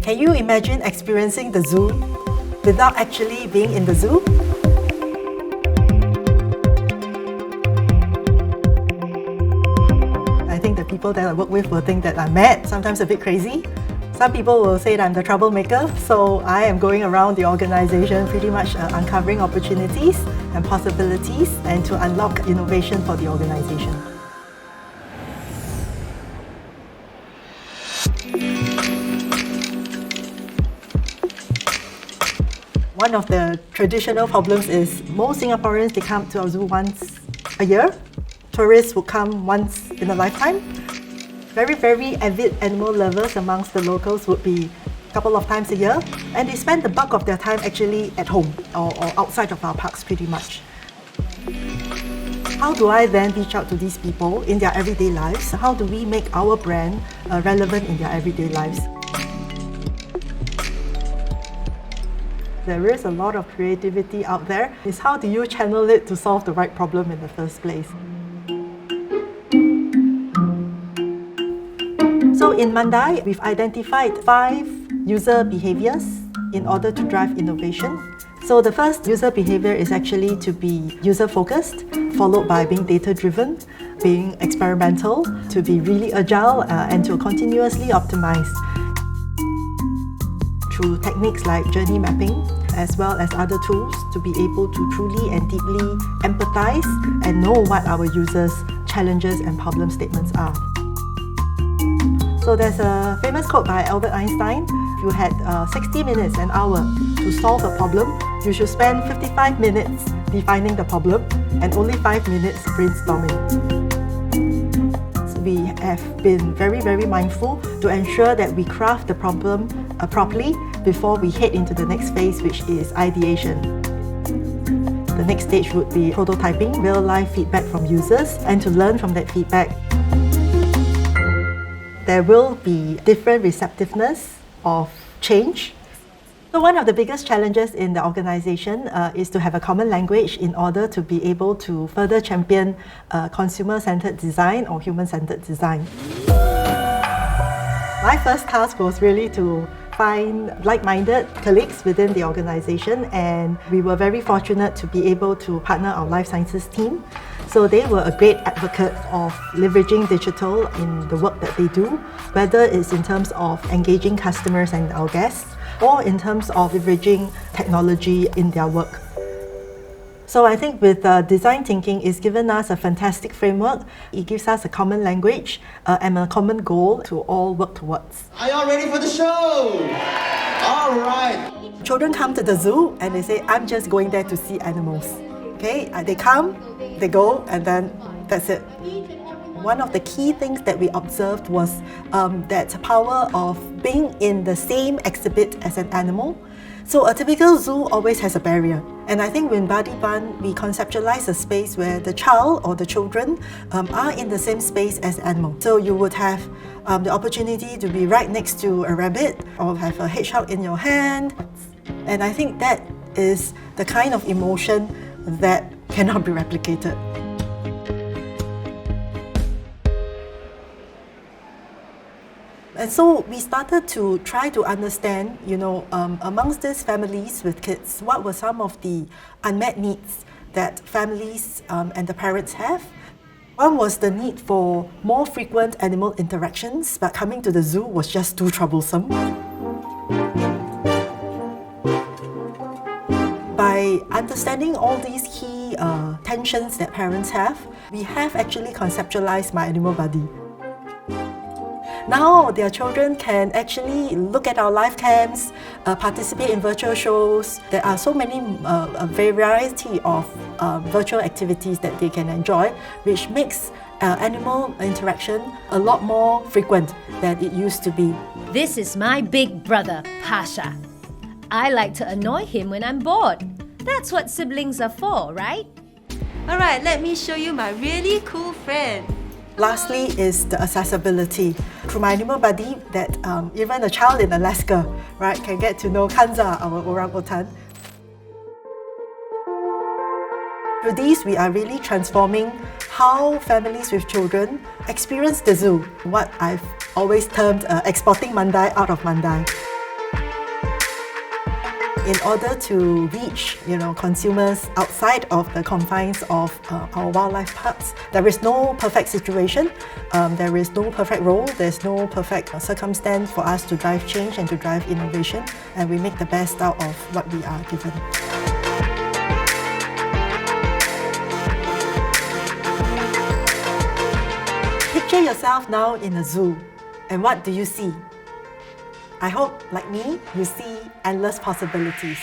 Can you imagine experiencing the zoo without actually being in the zoo? I think the people that I work with will think that I'm mad, sometimes a bit crazy. Some people will say that I'm the troublemaker, so I am going around the organisation pretty much uncovering opportunities and possibilities and to unlock innovation for the organisation. One of the traditional problems is most Singaporeans, they come to our zoo once a year. Tourists would come once in a lifetime. Very avid animal lovers amongst the locals would be a couple of times a year, and they spend the bulk of their time actually at home or outside of our parks pretty much. How do I then reach out to these people in their everyday lives? How do we make our brand relevant in their everyday lives? There is a lot of creativity out there. It's how do you channel it to solve the right problem in the first place? So in Mandai, we've identified 5 user behaviours in order to drive innovation. So the first user behaviour is actually to be user-focused, followed by being data-driven, being experimental, to be really agile and to continuously optimize through techniques like journey mapping, as well as other tools to be able to truly and deeply empathize and know what our users' challenges and problem statements are. So there's a famous quote by Albert Einstein: if you had 60 minutes, an hour to solve a problem, you should spend 55 minutes defining the problem and only 5 minutes brainstorming. We have been very mindful to ensure that we craft the problem properly before we head into the next phase, which is ideation. The next stage would be prototyping, real-life feedback from users, and to learn from that feedback. There will be different receptiveness of change. So one of the biggest challenges in the organisation is to have a common language in order to be able to further champion consumer-centred design or human-centred design. My first task was really to find like-minded colleagues within the organisation, and we were very fortunate to be able to partner our life sciences team. So they were a great advocate of leveraging digital in the work that they do, whether it's in terms of engaging customers and our guests, or in terms of leveraging technology in their work. So I think with design thinking, it's given us a fantastic framework. It gives us a common language and a common goal to all work towards. Are you all ready for the show? All right. Children come to the zoo and they say, I'm just going there to see animals. Okay, they come, they go, and then that's it. One of the key things that we observed was that power of being in the same exhibit as an animal. So a typical zoo always has a barrier. And I think in Viddsee, we conceptualize a space where the child or the children are in the same space as the animal. So you would have the opportunity to be right next to a rabbit or have a hedgehog in your hand. And I think that is the kind of emotion that cannot be replicated. And so we started to try to understand, amongst these families with kids, what were some of the unmet needs that families and the parents have. One was the need for more frequent animal interactions, but coming to the zoo was just too troublesome. By understanding all these key tensions that parents have, we have actually conceptualized My Animal Buddy. Now their children can actually look at our live cams, participate in virtual shows. There are so many a variety of virtual activities that they can enjoy, which makes animal interaction a lot more frequent than it used to be. This is my big brother, Pasha. I like to annoy him when I'm bored. That's what siblings are for, right? Alright, let me show you my really cool friend. Lastly is the accessibility. Through My Animal Buddy, that even a child in Alaska, right, can get to know Kanza, our orangutan. Through these, we are really transforming how families with children experience the zoo, what I've always termed exporting Mandai out of Mandai. in order to reach, consumers outside of the confines of our wildlife parks. There is no perfect situation, there is no perfect role, there's no perfect circumstance for us to drive change and to drive innovation, and we make the best out of what we are given. Picture yourself now in a zoo, and what do you see? I hope, like me, you see endless possibilities.